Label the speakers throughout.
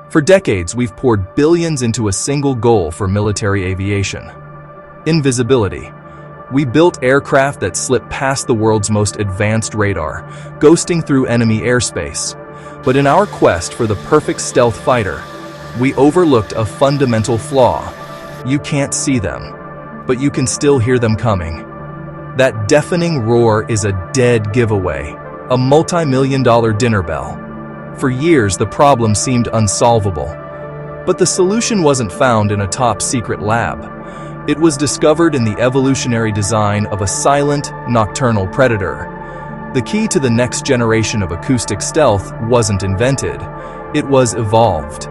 Speaker 1: For decades, we've poured billions into a single goal for military aviation: invisibility. We built aircraft that slip past the world's most advanced radar, ghosting through enemy airspace. But in our quest for the perfect stealth fighter, we overlooked a fundamental flaw. You can't see them, but you can still hear them coming. That deafening roar is a dead giveaway, a multi-million-dollar dinner bell. For years, the problem seemed unsolvable. But the solution wasn't found in a top-secret lab. It was discovered in the evolutionary design of a silent, nocturnal predator. The key to the next generation of acoustic stealth wasn't invented, it was evolved.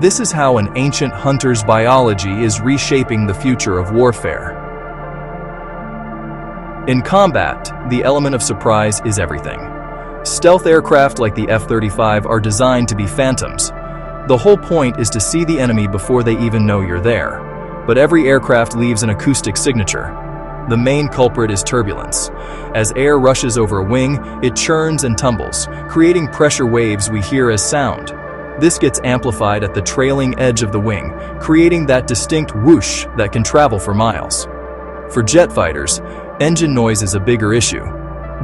Speaker 1: This is how an ancient hunter's biology is reshaping the future of warfare. In combat, the element of surprise is everything. Stealth aircraft like the F-35 are designed to be phantoms. The whole point is to see the enemy before they even know you're there. But every aircraft leaves an acoustic signature. The main culprit is turbulence. As air rushes over a wing, it churns and tumbles, creating pressure waves we hear as sound. This gets amplified at the trailing edge of the wing, creating that distinct whoosh that can travel for miles. For jet fighters, engine noise is a bigger issue.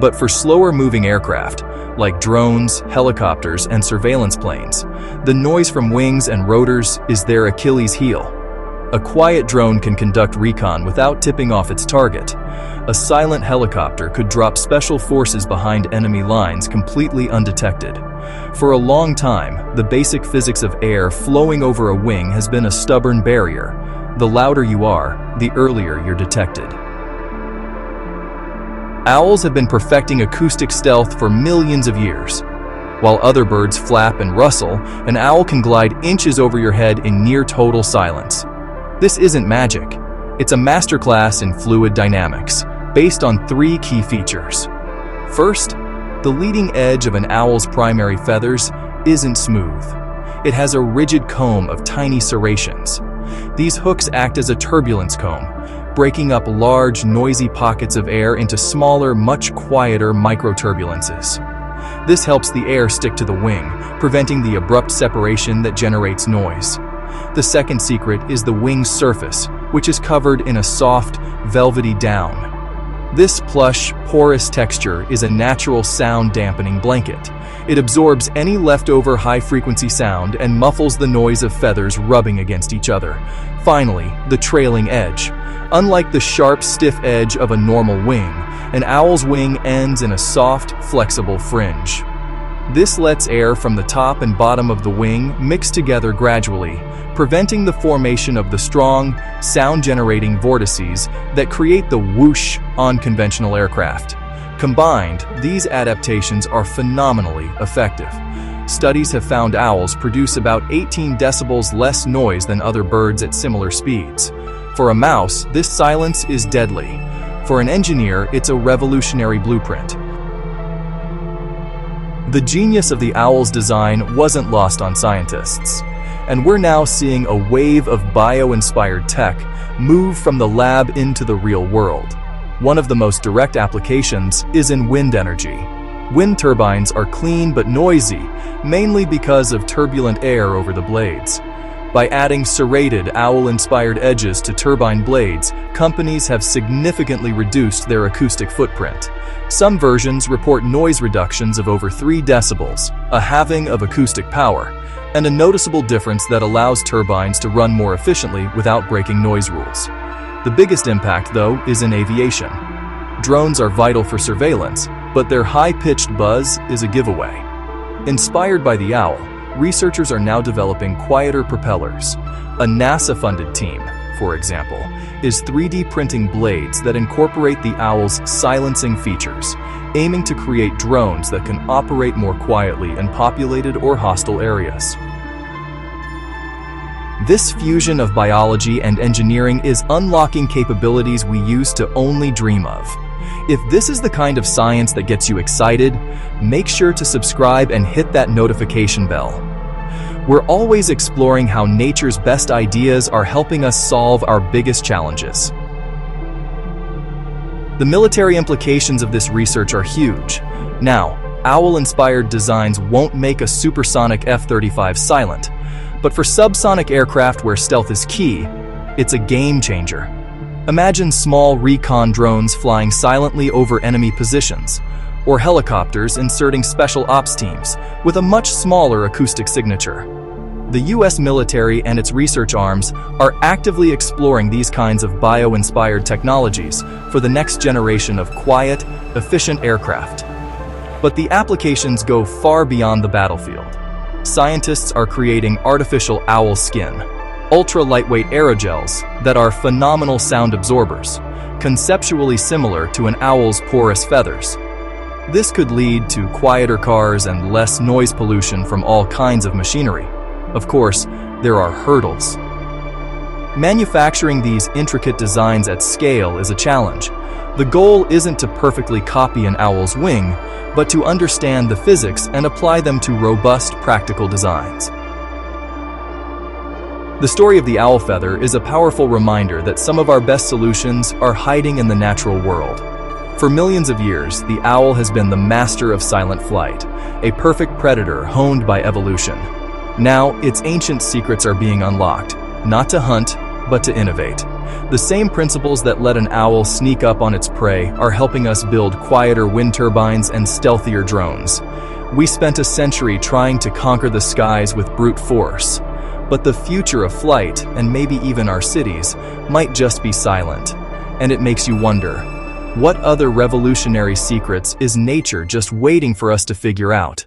Speaker 1: But for slower-moving aircraft, like drones, helicopters, and surveillance planes, the noise from wings and rotors is their Achilles heel. A quiet drone can conduct recon without tipping off its target. A silent helicopter could drop special forces behind enemy lines completely undetected. For a long time, the basic physics of air flowing over a wing has been a stubborn barrier. The louder you are, the earlier you're detected. Owls have been perfecting acoustic stealth for millions of years. While other birds flap and rustle, an owl can glide inches over your head in near total silence. This isn't magic. It's a masterclass in fluid dynamics, based on 3 key features. First, the leading edge of an owl's primary feathers isn't smooth. It has a rigid comb of tiny serrations. These hooks act as a turbulence comb, breaking up large, noisy pockets of air into smaller, much quieter microturbulences. This helps the air stick to the wing, preventing the abrupt separation that generates noise. The second secret is the wing's surface, which is covered in a soft, velvety down. This plush, porous texture is a natural sound-dampening blanket. It absorbs any leftover high-frequency sound and muffles the noise of feathers rubbing against each other. Finally, the trailing edge. Unlike the sharp, stiff edge of a normal wing, an owl's wing ends in a soft, flexible fringe. This lets air from the top and bottom of the wing mix together gradually, preventing the formation of the strong, sound-generating vortices that create the whoosh on conventional aircraft. Combined, these adaptations are phenomenally effective. Studies have found owls produce about 18 decibels less noise than other birds at similar speeds. For a mouse, this silence is deadly. For an engineer, it's a revolutionary blueprint. The genius of the owl's design wasn't lost on scientists, and we're now seeing a wave of bio-inspired tech move from the lab into the real world. One of the most direct applications is in wind energy. Wind turbines are clean but noisy, mainly because of turbulent air over the blades. By adding serrated, owl-inspired edges to turbine blades, companies have significantly reduced their acoustic footprint. Some versions report noise reductions of over 3 decibels, a halving of acoustic power, and a noticeable difference that allows turbines to run more efficiently without breaking noise rules. The biggest impact, though, is in aviation. Drones are vital for surveillance, but their high-pitched buzz is a giveaway. Inspired by the owl, researchers are now developing quieter propellers. A NASA-funded team, for example, is 3D printing blades that incorporate the owl's silencing features, aiming to create drones that can operate more quietly in populated or hostile areas. This fusion of biology and engineering is unlocking capabilities we used to only dream of. If this is the kind of science that gets you excited, make sure to subscribe and hit that notification bell. We're always exploring how nature's best ideas are helping us solve our biggest challenges. The military implications of this research are huge. Now, owl-inspired designs won't make a supersonic F-35 silent, But for subsonic aircraft where stealth is key, it's a game changer. Imagine small recon drones flying silently over enemy positions, or helicopters inserting special ops teams with a much smaller acoustic signature. The US military and its research arms are actively exploring these kinds of bio-inspired technologies for the next generation of quiet, efficient aircraft. But the applications go far beyond the battlefield. Scientists are creating artificial owl skin, ultra-lightweight aerogels that are phenomenal sound absorbers, conceptually similar to an owl's porous feathers. This could lead to quieter cars and less noise pollution from all kinds of machinery. Of course, there are hurdles. Manufacturing these intricate designs at scale is a challenge. The goal isn't to perfectly copy an owl's wing, but to understand the physics and apply them to robust, practical designs. The story of the owl feather is a powerful reminder that some of our best solutions are hiding in the natural world. For millions of years, the owl has been the master of silent flight, a perfect predator honed by evolution. Now, its ancient secrets are being unlocked, not to hunt, but to innovate. The same principles that let an owl sneak up on its prey are helping us build quieter wind turbines and stealthier drones. We spent a century trying to conquer the skies with brute force. But the future of flight, and maybe even our cities, might just be silent. And it makes you wonder, what other revolutionary secrets is nature just waiting for us to figure out?